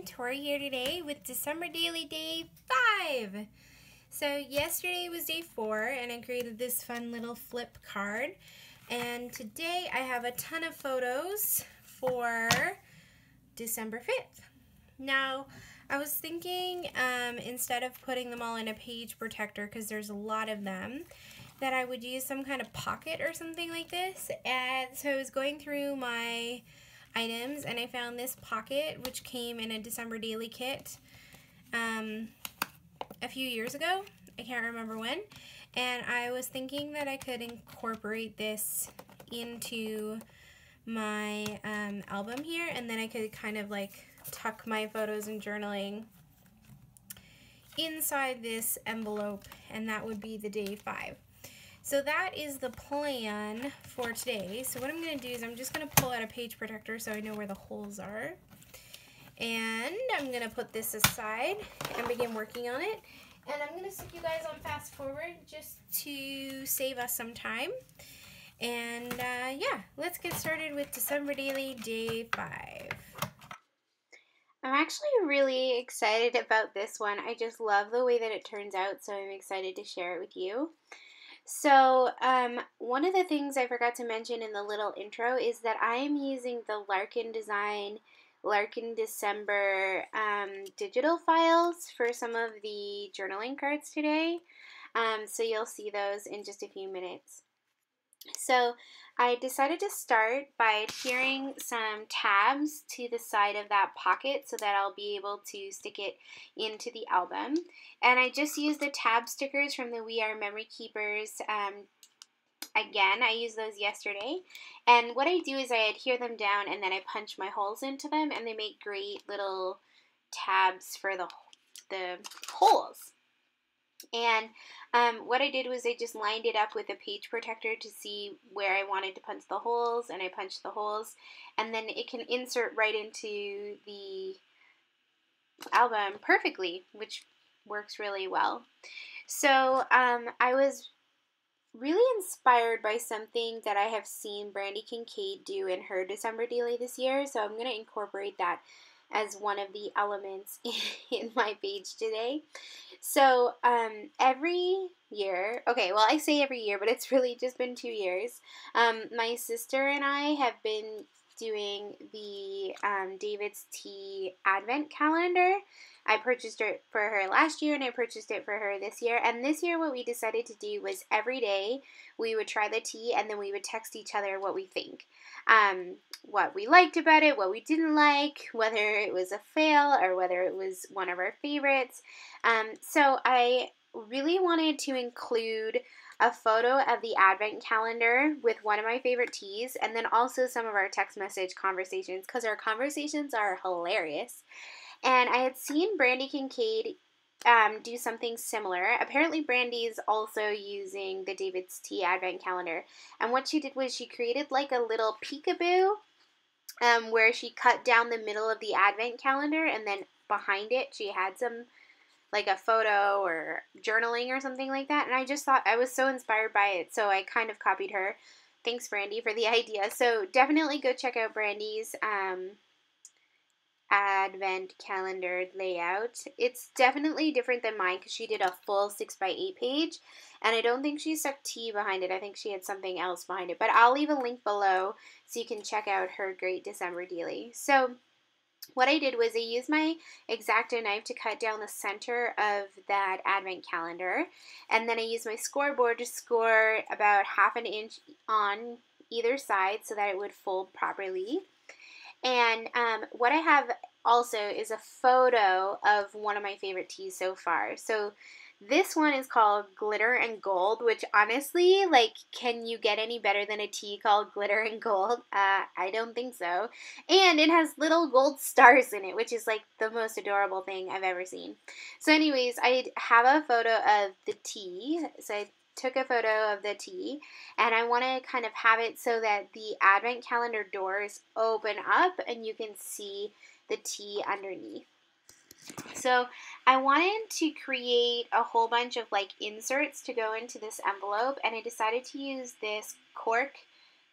everyone, Tori here today with December Daily Day 5. So yesterday was day 4 and I created this fun little flip card. And today I have a ton of photos for December 5th. Now, I was thinking instead of putting them all in a page protector, because there's a lot of them, that I would use some kind of pocket or something like this. And so I was going through my items and I found this pocket which came in a December Daily kit a few years ago. I can't remember when. And I was thinking that I could incorporate this into my album here, and then I could kind of like tuck my photos and journaling inside this envelope, and that would be the day 5. So that is the plan for today. So what I'm going to do is I'm just going to pull out a page protector so I know where the holes are. And I'm going to put this aside and begin working on it. And I'm going to stick you guys on fast forward just to save us some time. And yeah, let's get started with December Daily Day 5. I'm actually really excited about this one. I just love the way that it turns out, so I'm excited to share it with you. So, one of the things I forgot to mention in the little intro is that I am using the Larkin Design Larkin December digital files for some of the journaling cards today. So you'll see those in just a few minutes. So I decided to start by adhering some tabs to the side of that pocket so that I'll be able to stick it into the album. And I just used the tab stickers from the We Are Memory Keepers. Again, I used those yesterday. And what I do is I adhere them down and then I punch my holes into them, and they make great little tabs for the holes. And what I did was I just lined it up with a page protector to see where I wanted to punch the holes, and I punched the holes, and then it can insert right into the album perfectly, which works really well. So I was really inspired by something that I have seen Brandy Kincaid do in her December Daily this year, so I'm going to incorporate that as one of the elements in my page today. So every year, okay, well I say every year, but it's really just been 2 years, my sister and I have been doing the David's Tea Advent Calendar. I purchased it for her last year and I purchased it for her this year. And this year what we decided to do was every day we would try the tea and then we would text each other what we think. What we liked about it, what we didn't like, whether it was a fail or whether it was one of our favorites. So I really wanted to include a photo of the Advent calendar with one of my favorite teas, and then also some of our text message conversations, because our conversations are hilarious. And I had seen Brandy Kincaid do something similar. Apparently Brandy's also using the David's Tea Advent Calendar. And what she did was she created like a little peekaboo where she cut down the middle of the Advent Calendar, and then behind it she had some, like a photo or journaling or something like that. And I just thought, I was so inspired by it, so I kind of copied her. Thanks, Brandy, for the idea. So definitely go check out Brandy's Advent calendar layout. It's definitely different than mine because she did a full 6x8 page, and I don't think she stuck tea behind it. I think she had something else behind it, but I'll leave a link below so you can check out her great December daily. So what I did was I used my X-Acto knife to cut down the center of that Advent calendar, and then I used my scoreboard to score about 1/2 inch on either side so that it would fold properly. And what I have also is a photo of one of my favorite teas so far. So this one is called Glitter and Gold, which honestly, like, can you get any better than a tea called Glitter and Gold? I don't think so. And it has little gold stars in it, which is like the most adorable thing I've ever seen. So anyways, I have a photo of the tea. So I took a photo of the tea, and I want to kind of have it so that the Advent calendar doors open up and you can see the tea underneath. So I wanted to create a whole bunch of like inserts to go into this envelope, and I decided to use this cork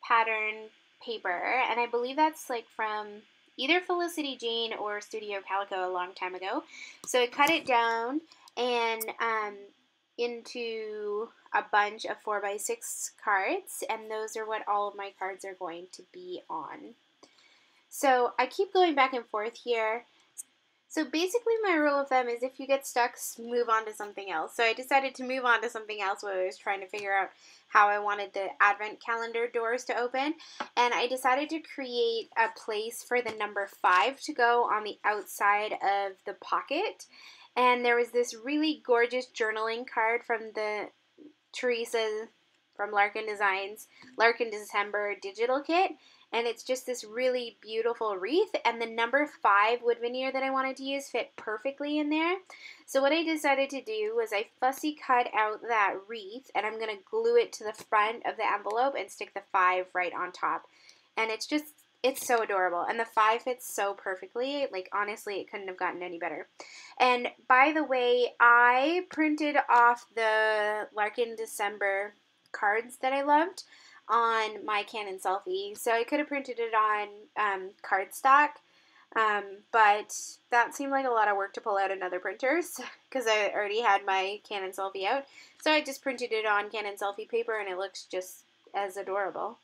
pattern paper, and I believe that's like from either Felicity Jane or Studio Calico a long time ago. So I cut it down and into a bunch of 4x6 cards, and those are what all of my cards are going to be on. So I keep going back and forth here. So basically my rule of thumb is if you get stuck, move on to something else. So I decided to move on to something else while I was trying to figure out how I wanted the advent calendar doors to open. And I decided to create a place for the number 5 to go on the outside of the pocket. And there was this really gorgeous journaling card from the Teresa from Larkin Designs Larkin December digital kit. And it's just this really beautiful wreath, and the number 5 wood veneer that I wanted to use fit perfectly in there. So what I decided to do was I fussy cut out that wreath, and I'm going to glue it to the front of the envelope and stick the 5 right on top. And it's so adorable, and the 5 fits so perfectly. Like, honestly, it couldn't have gotten any better. And by the way, I printed off the Larkin December cards that I loved on my Canon Selfie. So I could have printed it on cardstock, but that seemed like a lot of work to pull out another printer because I already had my Canon Selfie out. So I just printed it on Canon Selfie paper, and it looks just as adorable.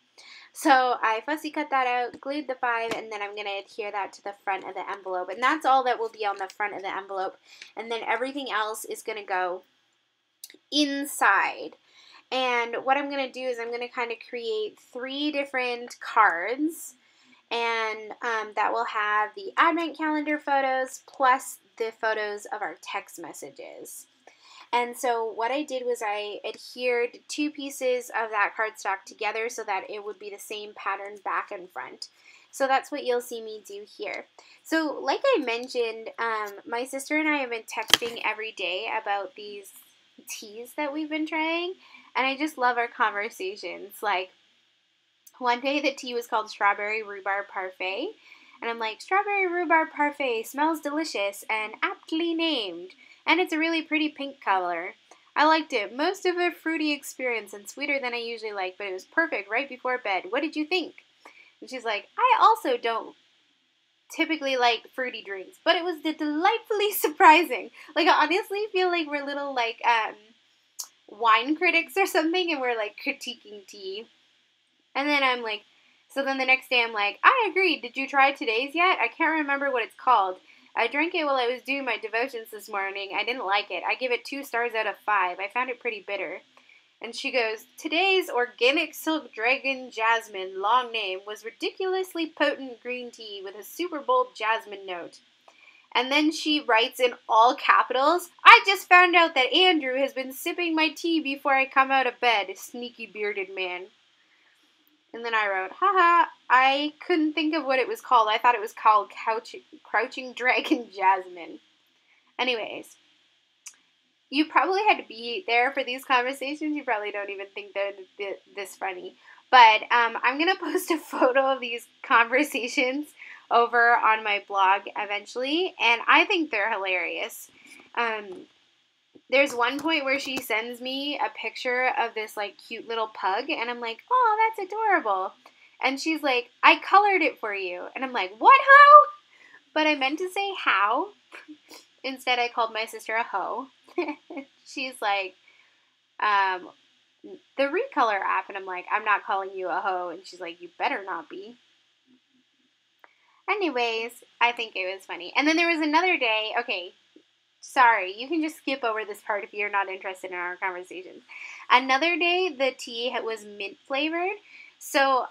So I fussy cut that out, glued the 5, and then I'm going to adhere that to the front of the envelope. And that's all that will be on the front of the envelope. And then everything else is going to go inside. And what I'm going to do is I'm going to kind of create 3 different cards, and that will have the advent calendar photos plus the photos of our text messages. And so what I did was I adhered 2 pieces of that cardstock together so that it would be the same pattern back and front. So that's what you'll see me do here. So like I mentioned, my sister and I have been texting every day about these teas that we've been trying. And I just love our conversations. Like, one day the tea was called Strawberry Rhubarb Parfait. And I'm like, Strawberry Rhubarb Parfait smells delicious and aptly named. And it's a really pretty pink color. I liked it. Most of a fruity experience and sweeter than I usually like, but it was perfect right before bed. What did you think? And she's like, I also don't typically like fruity drinks, but it was delightfully surprising. Like, I honestly feel like we're little, like, wine critics or something, and we're like critiquing tea. And then I'm like, so then the next day I'm like, I agree. Did you try today's yet? I can't remember what it's called. I drank it while I was doing my devotions this morning. I didn't like it. I give it 2 stars out of 5. I found it pretty bitter. And she goes, today's organic silk dragon jasmine, long name, was ridiculously potent green tea with a super bold jasmine note. And then she writes in all capitals, I just found out that Andrew has been sipping my tea before I come out of bed, sneaky bearded man. And then I wrote, haha, I couldn't think of what it was called. I thought it was called Crouching Dragon Jasmine. Anyways, you probably had to be there for these conversations. You probably don't even think they're this funny. But I'm going to post a photo of these conversations over on my blog eventually, and I think they're hilarious. There's one point where she sends me a picture of this, like, cute little pug, and I'm like, oh, that's adorable. And she's like, I colored it for you. And I'm like, what, hoe? But I meant to say how. Instead, I called my sister a hoe. She's like, the Recolor app. And I'm like, I'm not calling you a hoe. And she's like, you better not be. Anyways, I think it was funny. And then there was another day, okay, sorry, you can just skip over this part if you're not interested in our conversations. Another day, the tea was mint flavored. So,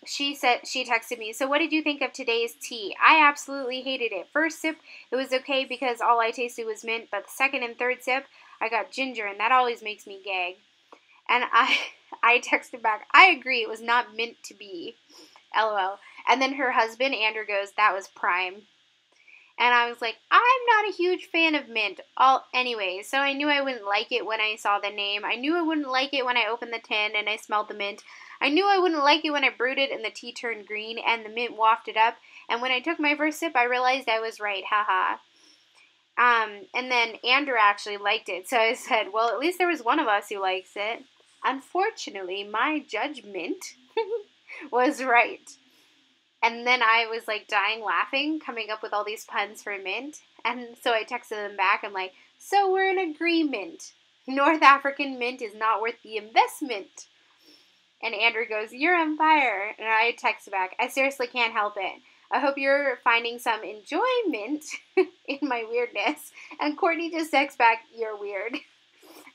she texted me, so what did you think of today's tea? I absolutely hated it. First sip, it was okay because all I tasted was mint, but the second and third sip, I got ginger, and that always makes me gag. And I texted back, I agree, it was not meant to be. LOL. And then her husband, Andrew, goes, that was prime. And I was like, I'm not a huge fan of mint. Anyways, so I knew I wouldn't like it when I saw the name. I knew I wouldn't like it when I opened the tin and I smelled the mint. I knew I wouldn't like it when I brewed it and the tea turned green and the mint wafted up. And when I took my first sip, I realized I was right. Haha. And then Andrew actually liked it. So I said, well, at least there was one of us who likes it. Unfortunately, my judgment was right. And then I was like dying laughing, coming up with all these puns for mint. And so I texted them back. I'm like, so we're in agreement. North African mint is not worth the investment. And Andrew goes, you're on fire. And I text back, I seriously can't help it. I hope you're finding some enjoyment in my weirdness. And Courtney just texts back, you're weird.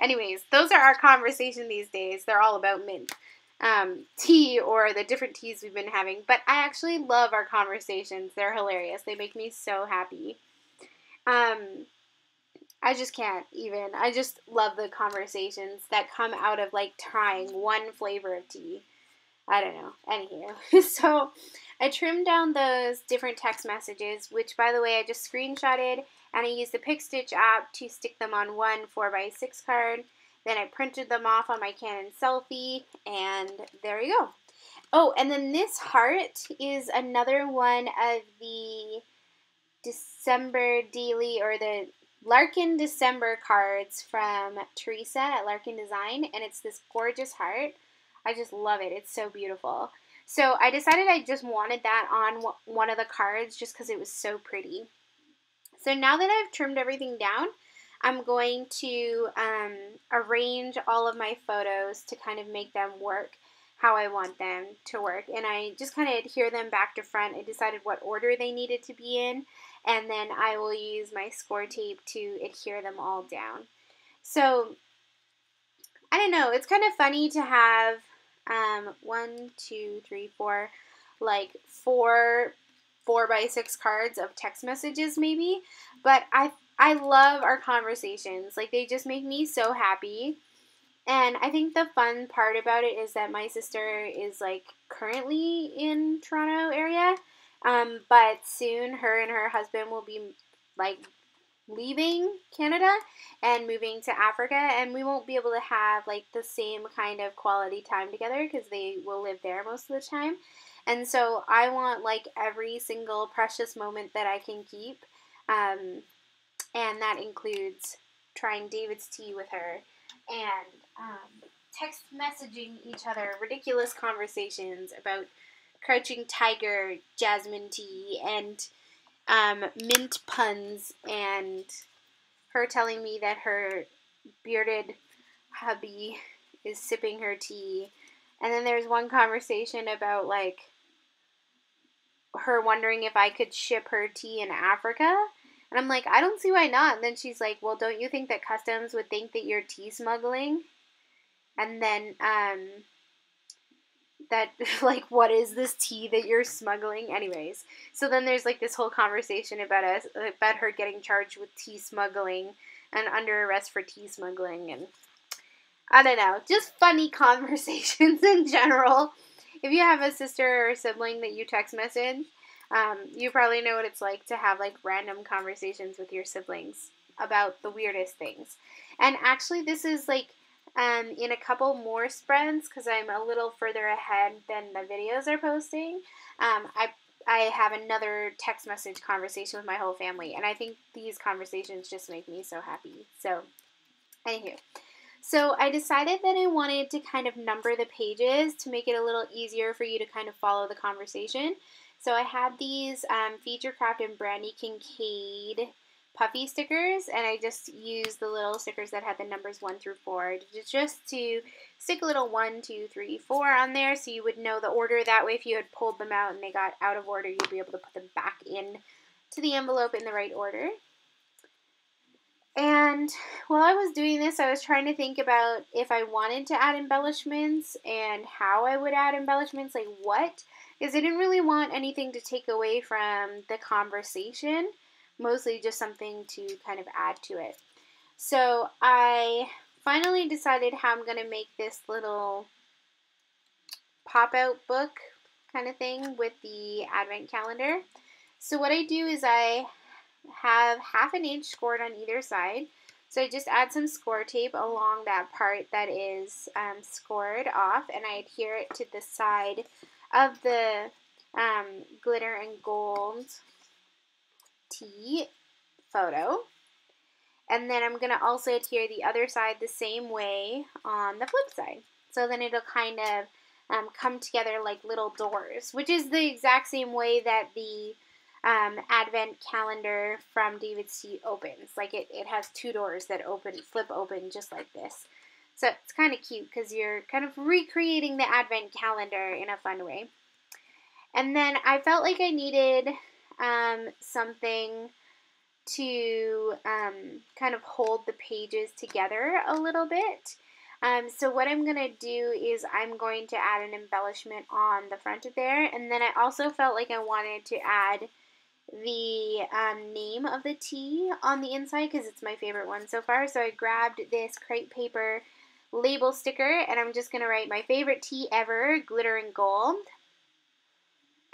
Anyways, those are our conversation these days. They're all about mint. Tea or the different teas we've been having. But I actually love our conversations. They're hilarious. They make me so happy. I just can't even. I just love the conversations that come out of like trying one flavor of tea. I don't know. Anywho, so I trimmed down those different text messages, which by the way I just screenshotted, and I used the Pick Stitch app to stick them on one 4x6 card. Then I printed them off on my Canon Selfie, and there you go. Oh, and then this heart is another one of the December daily, or the Larkin December cards from Teresa at Larkin Design, and it's this gorgeous heart. I just love it. It's so beautiful. So I decided I just wanted that on one of the cards just because it was so pretty. So now that I've trimmed everything down, I'm going to arrange all of my photos to kind of make them work how I want them to work. And I just kind of adhere them back to front. I decided what order they needed to be in, and then I will use my score tape to adhere them all down. So I don't know, it's kind of funny to have 1, 2, 3, 4, like four 4x6 cards of text messages maybe, but I love our conversations. Like, they just make me so happy. And I think the fun part about it is that my sister is like currently in Toronto area, but soon her and her husband will be like leaving Canada and moving to Africa, and we won't be able to have like the same kind of quality time together because they will live there most of the time. And so I want like every single precious moment that I can keep, and that includes trying David's tea with her and text messaging each other ridiculous conversations about Crouching Tiger, jasmine tea, and mint puns, and her telling me that her bearded hubby is sipping her tea. And then there's one conversation about like her wondering if I could ship her tea in Africa. And I'm like, I don't see why not. And then she's like, well, don't you think that customs would think that you're tea smuggling? And then that like, what is this tea that you're smuggling? Anyways, so then there's like this whole conversation about her getting charged with tea smuggling and under arrest for tea smuggling, and I don't know, just funny conversations in general. If you have a sister or sibling that you text message, you probably know what it's like to have like random conversations with your siblings about the weirdest things. And actually, this is like in a couple more spreads, because I'm a little further ahead than the videos are posting. I have another text message conversation with my whole family, and I think these conversations just make me so happy. So, anywho. So I decided that I wanted to kind of number the pages to make it a little easier for you to kind of follow the conversation. So I had these Feature Craft and Brandy Kincaid puffy stickers, and I just used the little stickers that had the numbers 1 through 4 just to stick a little 1, 2, 3, 4 on there so you would know the order. That way if you had pulled them out and they got out of order, you'd be able to put them back in to the envelope in the right order. And while I was doing this, I was trying to think about if I wanted to add embellishments and how I would add embellishments, like what, because I didn't really want anything to take away from the conversation, mostly just something to kind of add to it. So I finally decided how I'm going to make this little pop-out book kind of thing with the advent calendar. So what I do is I have 1/2 inch scored on either side. So I just add some score tape along that part that is scored off, and I adhere it to the side of the glitter and gold tea photo. And then I'm going to also adhere the other side the same way on the flip side. So then it'll kind of come together like little doors, which is the exact same way that the advent calendar from David C. opens. Like it has two doors that flip open just like this. So it's kind of cute because you're kind of recreating the advent calendar in a fun way. And then I felt like I needed something to kind of hold the pages together a little bit. So what I'm going to do is I'm going to add an embellishment on the front of there. And then I also felt like I wanted to add the name of the tea on the inside because it's my favorite one so far. So I grabbed this crepe paper label sticker and I'm just going to write my favorite tea ever, glitter and gold.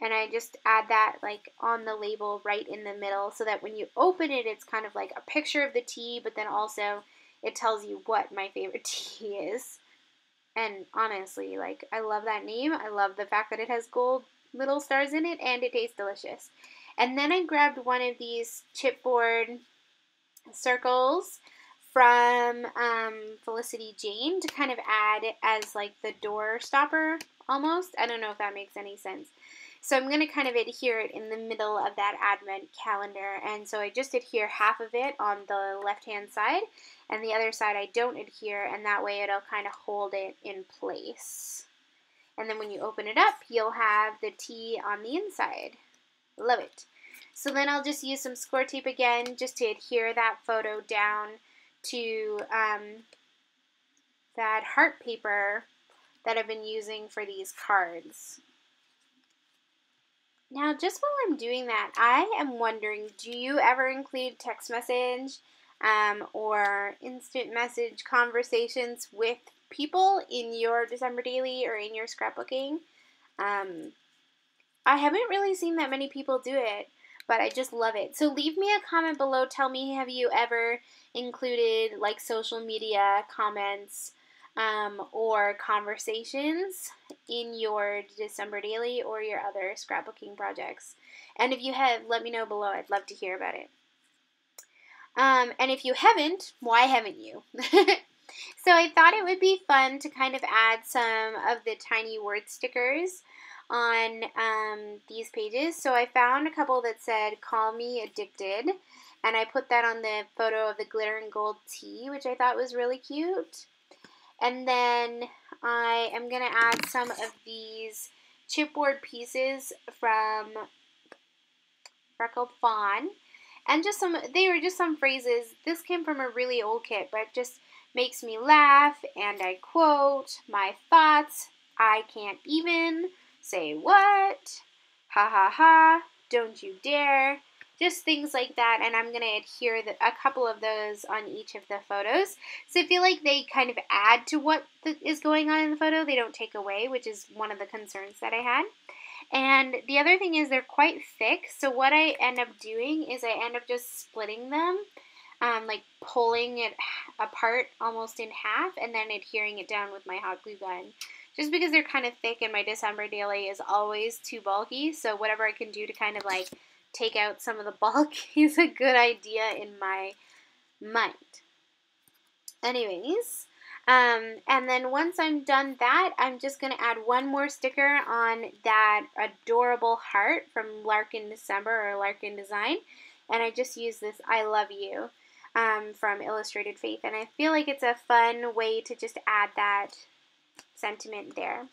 And I just add that like on the label right in the middle so that when you open it, it's kind of like a picture of the tea, but then also it tells you what my favorite tea is. And honestly, like, I love that name. I love the fact that it has gold little stars in it, and it tastes delicious. And then I grabbed one of these chipboard circles from Felicity Jane to kind of add as like the door stopper almost. I don't know if that makes any sense. So I'm going to kind of adhere it in the middle of that advent calendar. And so I just adhere half of it on the left-hand side, and the other side I don't adhere, and that way it'll kind of hold it in place. And then when you open it up, you'll have the tea on the inside. Love it. So then I'll just use some score tape again just to adhere that photo down to that heart paper that I've been using for these cards. Now, just while I'm doing that, I am wondering, do you ever include text message or instant message conversations with people in your December daily or in your scrapbooking? I haven't really seen that many people do it, but I just love it. So leave me a comment below. Tell me, have you ever included like social media comments or conversations in your December daily or your other scrapbooking projects? And if you have, let me know below. I'd love to hear about it. And if you haven't, why haven't you? So I thought it would be fun to kind of add some of the tiny word stickers on these pages. So I found a couple that said, "Call me addicted," and I put that on the photo of the glitter and gold tea, which I thought was really cute. And then I am going to add some of these chipboard pieces from Freckled Fawn. And just they were just some phrases. This came from a really old kit, but it just makes me laugh. And I quote, "My thoughts, I can't even say what, ha ha ha, don't you dare." Just things like that, and I'm going to adhere a couple of those on each of the photos. So I feel like they kind of add to what is going on in the photo. They don't take away, which is one of the concerns that I had. And the other thing is they're quite thick, so what I end up doing is I end up just splitting them, like pulling it apart almost in half, and then adhering it down with my hot glue gun. Just because they're kind of thick, and my December daily is always too bulky, so whatever I can do to kind of like take out some of the bulk is a good idea in my mind. Anyways, and then once I'm done that, I'm just going to add one more sticker on that adorable heart from Larkin December or Larkin Design. And I just use this "I love you" from Illustrated Faith. And I feel like it's a fun way to just add that sentiment there.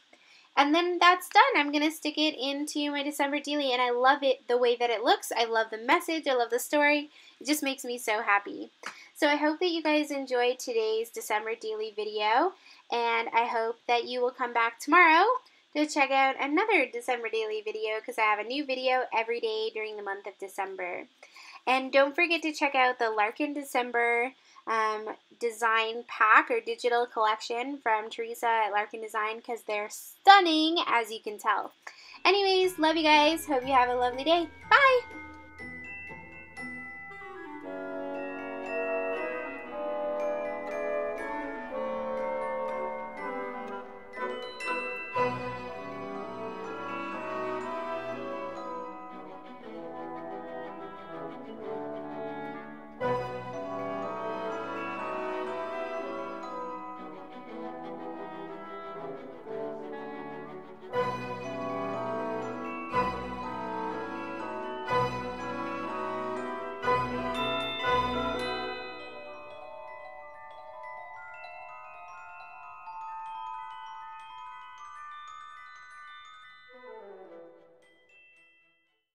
And then that's done. I'm going to stick it into my December daily, and I love it the way that it looks. I love the message. I love the story. It just makes me so happy. So I hope that you guys enjoyed today's December daily video, and I hope that you will come back tomorrow to check out another December daily video because I have a new video every day during the month of December. And don't forget to check out the Larkin December design pack or digital collection from Teresa at Larkin Design because they're stunning, as you can tell. Anyways, love you guys. Hope you have a lovely day. Bye!